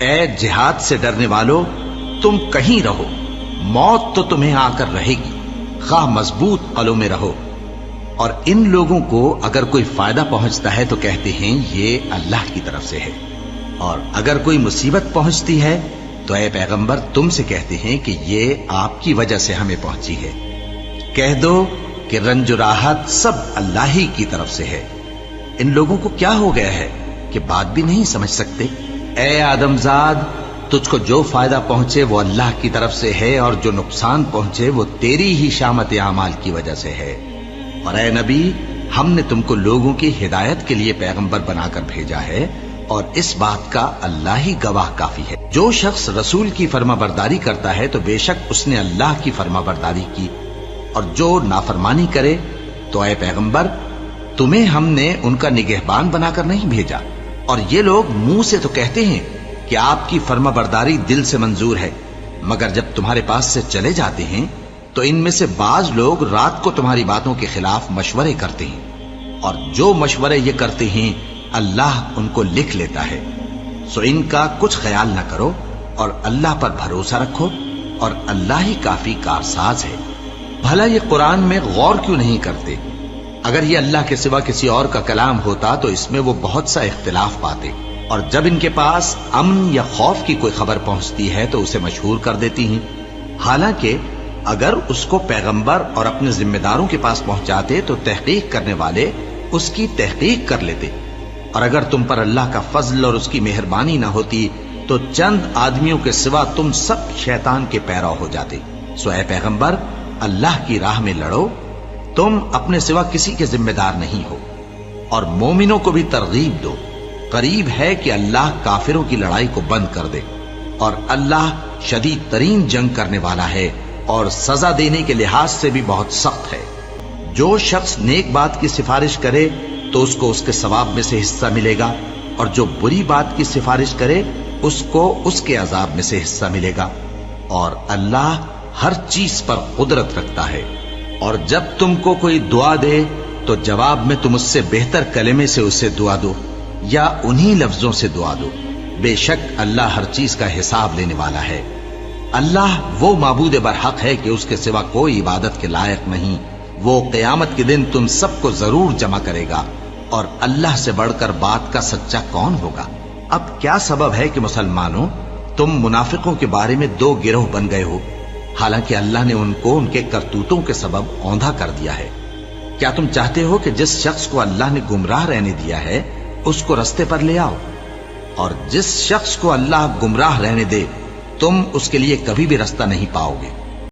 اے جہاد سے ڈرنے والو، تم کہیں رہو، موت تو تمہیں آ کر رہے گی، خواہ مضبوط قلعوں میں رہو۔ اور ان لوگوں کو اگر کوئی فائدہ پہنچتا ہے تو کہتے ہیں یہ اللہ کی طرف سے ہے، اور اگر کوئی مصیبت پہنچتی ہے تو اے پیغمبر تم سے کہتے ہیں کہ یہ آپ کی وجہ سے ہمیں پہنچی ہے۔ کہہ دو کہ رنج و راحت سب اللہ ہی کی طرف سے ہے۔ ان لوگوں کو کیا ہو گیا ہے کہ بات بھی نہیں سمجھ سکتے؟ اے آدم زاد، تجھ کو جو فائدہ پہنچے وہ اللہ کی طرف سے ہے، اور جو نقصان پہنچے وہ تیری ہی شامت اعمال کی وجہ سے ہے۔ اور اے نبی، ہم نے تم کو لوگوں کی ہدایت کے لیے پیغمبر بنا کر بھیجا ہے، اور اس بات کا اللہ ہی گواہ کافی ہے۔ جو شخص رسول کی فرما برداری کرتا ہے تو بے شک اس نے اللہ کی فرما برداری کی، اور جو نافرمانی کرے تو اے پیغمبر تمہیں ہم نے ان کا نگہبان بنا کر نہیں بھیجا۔ اور یہ لوگ منہ سے تو کہتے ہیں کہ آپ کی فرما برداری دل سے منظور ہے، مگر جب تمہارے پاس سے چلے جاتے ہیں تو ان میں سے بعض لوگ رات کو تمہاری باتوں کے خلاف مشورے کرتے ہیں، اور جو مشورے یہ کرتے ہیں اللہ ان کو لکھ لیتا ہے۔ سو ان کا کچھ خیال نہ کرو، اور اللہ پر بھروسہ رکھو، اور اللہ ہی کافی کارساز ہے۔ بھلا یہ قرآن میں غور کیوں نہیں کرتے؟ اگر یہ اللہ کے سوا کسی اور کا کلام ہوتا تو اس میں وہ بہت سا اختلاف پاتے، اور جب ان کے پاس امن یا خوف کی کوئی خبر پہنچتی ہے تو اسے مشہور کر دیتی ہیں، حالانکہ اگر اس کو پیغمبر اور اپنے ذمہ داروں کے پاس پہنچاتے تو تحقیق کرنے والے اس کی تحقیق کر لیتے۔ اور اگر تم پر اللہ کا فضل اور اس کی مہربانی نہ ہوتی تو چند آدمیوں کے سوا تم سب شیطان کے پیرو ہو جاتے۔ سو اے پیغمبر، اللہ کی راہ میں لڑو، تم اپنے سوا کسی کے ذمہ دار نہیں ہو، اور مومنوں کو بھی ترغیب دو۔ قریب ہے کہ اللہ کافروں کی لڑائی کو بند کر دے، اور اللہ شدید ترین جنگ کرنے والا ہے، اور سزا دینے کے لحاظ سے بھی بہت سخت ہے۔ جو شخص نیک بات کی سفارش کرے تو اس کو اس کے ثواب میں سے حصہ ملے گا، اور جو بری بات کی سفارش کرے اس کو اس کے عذاب میں سے حصہ ملے گا، اور اللہ ہر چیز پر قدرت رکھتا ہے۔ اور جب تم کو کوئی دعا دے تو جواب میں تم اس سے بہتر کلمے سے اسے دعا دو، یا انہی لفظوں سے دعا دو، بے شک اللہ ہر چیز کا حساب لینے والا ہے۔ اللہ وہ معبود برحق ہے کہ اس کے سوا کوئی عبادت کے لائق نہیں۔ وہ قیامت کے دن تم سب کو ضرور جمع کرے گا، اور اللہ سے بڑھ کر بات کا سچا کون ہوگا؟ اب کیا سبب ہے کہ مسلمانوں تم منافقوں کے بارے میں دو گروہ بن گئے ہو، حالانکہ اللہ نے ان کو ان کے کرتوتوں کے سبب اوندھا کر دیا ہے؟ کیا تم چاہتے ہو کہ جس شخص کو اللہ نے گمراہ رہنے دیا ہے اس کو رستے پر لے آؤ، اور جس شخص کو اللہ گمراہ رہنے دے تم اس کے لیے کبھی بھی رستہ نہیں پاؤ گے۔